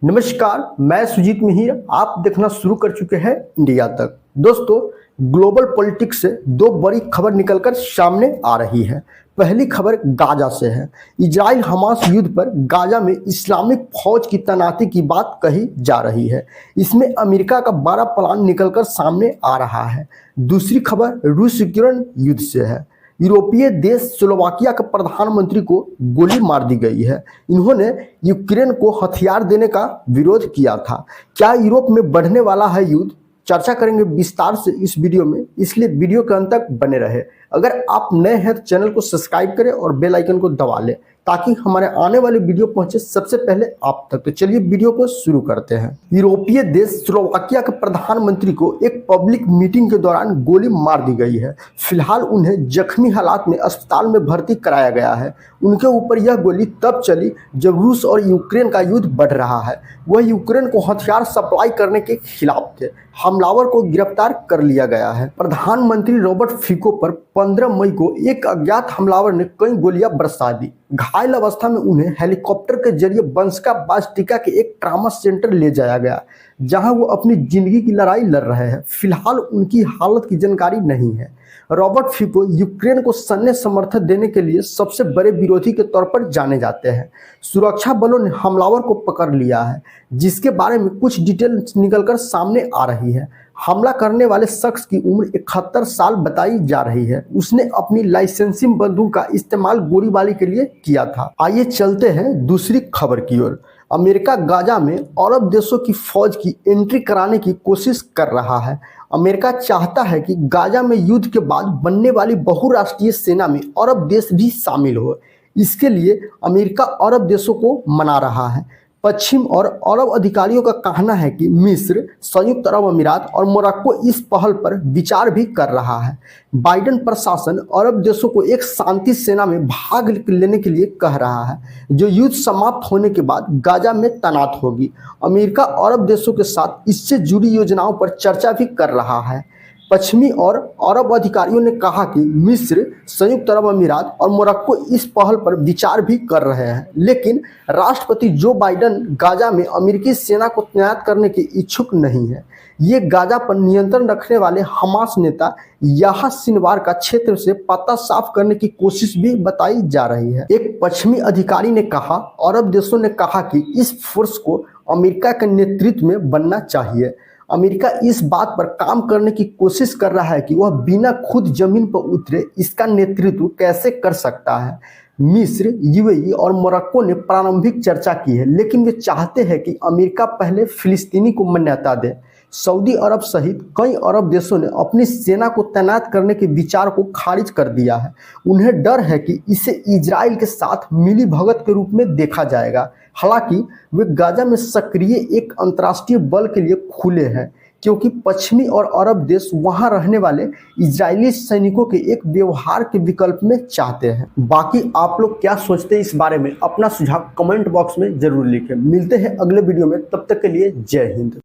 नमस्कार, मैं सुजीत मिहिर। आप देखना शुरू कर चुके हैं इंडिया तक। दोस्तों, ग्लोबल पॉलिटिक्स से दो बड़ी खबर निकलकर सामने आ रही है। पहली खबर गाजा से है। इजराइल हमास युद्ध पर गाजा में इस्लामिक फौज की तैनाती की बात कही जा रही है। इसमें अमेरिका का बड़ा प्लान निकलकर सामने आ रहा है। दूसरी खबर रूस यूक्रेन युद्ध से है। यूरोपीय देश स्लोवाकिया के प्रधानमंत्री को गोली मार दी गई है। इन्होंने यूक्रेन को हथियार देने का विरोध किया था। क्या यूरोप में बढ़ने वाला है युद्ध? चर्चा करेंगे विस्तार से इस वीडियो में, इसलिए वीडियो के अंत तक बने रहे। अगर आप नए हैं तो चैनल को सब्सक्राइब करें और बेल आइकन को दबा लें ताकि हमारे आने वाले वीडियो पहुंचे सबसे पहले आप तक। तो चलिए वीडियो को शुरू करते हैं। यूरोपीय देश स्लोवाकिया के प्रधानमंत्री को एक पब्लिक मीटिंग के दौरान गोली मार दी गई है। फिलहाल उन्हें जख्मी हालात में अस्पताल में भर्ती कराया गया है। उनके ऊपर यह गोली तब चली जब रूस और यूक्रेन का युद्ध बढ़ रहा है। वह यूक्रेन को हथियार सप्लाई करने के खिलाफ थे। हमलावर को गिरफ्तार कर लिया गया है। प्रधानमंत्री रॉबर्ट फिको पर 15 मई को एक अज्ञात हमलावर ने कई गोलियां बरसा दी। घायल अवस्था में उन्हें हेलीकॉप्टर के जरिए बंसका बास्टिका के एक ट्रामा सेंटर ले जाया गया, जहां वो अपनी जिंदगी की लड़ाई लड़ रहे हैं। फिलहाल उनकी हालत की जानकारी नहीं है। रॉबर्ट फिको यूक्रेन को सैन्य समर्थन देने के लिए सबसे बड़े विरोधी के तौर पर जाने जाते हैं। सुरक्षा बलों ने हमलावर को पकड़ लिया है, जिसके बारे में कुछ डिटेल निकलकर सामने आ रही है। हमला करने वाले शख्स की उम्र 71 साल बताई जा रही है। उसने अपनी लाइसेंसिंग बंदूक का इस्तेमाल गोलीबारी के लिए किया था। आइए चलते हैं दूसरी खबर की ओर। अमेरिका गाजा में अरब देशों की फौज की एंट्री कराने की कोशिश कर रहा है। अमेरिका चाहता है कि गाजा में युद्ध के बाद बनने वाली बहुराष्ट्रीय सेना में अरब देश भी शामिल हो। इसके लिए अमेरिका अरब देशों को मना रहा है। पश्चिम और अरब अधिकारियों का कहना है कि मिस्र, संयुक्त अरब अमीरात और मोरक्को इस पहल पर विचार भी कर रहा है। बाइडेन प्रशासन अरब देशों को एक शांति सेना में भाग लेने के लिए कह रहा है, जो युद्ध समाप्त होने के बाद गाजा में तैनात होगी। अमेरिका अरब देशों के साथ इससे जुड़ी योजनाओं पर चर्चा भी कर रहा है। पश्चिमी और अरब अधिकारियों ने कहा कि मिस्र, संयुक्त अरब अमीरात और मोरक्को इस पहल पर विचार भी कर रहे हैं, लेकिन राष्ट्रपति जो बाइडेन गाजा में अमेरिकी सेना को तैनात करने के इच्छुक नहीं है। ये गाजा पर नियंत्रण रखने वाले हमास नेता याह्या सिनवार का क्षेत्र से पता साफ करने की कोशिश भी बताई जा रही है। एक पश्चिमी अधिकारी ने कहा, अरब देशों ने कहा कि इस फोर्स को अमेरिका के नेतृत्व में बनना चाहिए। अमेरिका इस बात पर काम करने की कोशिश कर रहा है कि वह बिना खुद जमीन पर उतरे इसका नेतृत्व कैसे कर सकता है। मिस्र, यूएई और मोरक्को ने प्रारंभिक चर्चा की है, लेकिन वे चाहते हैं कि अमेरिका पहले फिलिस्तीनी को मान्यता दे। सऊदी अरब सहित कई अरब देशों ने अपनी सेना को तैनात करने के विचार को खारिज कर दिया है। उन्हें डर है कि इसे इजराइल के साथ मिलीभगत के रूप में देखा जाएगा। हालांकि वे गाजा में सक्रिय एक अंतर्राष्ट्रीय बल के लिए खुले हैं, क्योंकि पश्चिमी और अरब देश वहां रहने वाले इजरायली सैनिकों के एक व्यवहार के विकल्प में चाहते हैं। बाकी आप लोग क्या सोचते हैं इस बारे में? अपना सुझाव कमेंट बॉक्स में जरूर लिखें। मिलते हैं अगले वीडियो में, तब तक के लिए जय हिंद।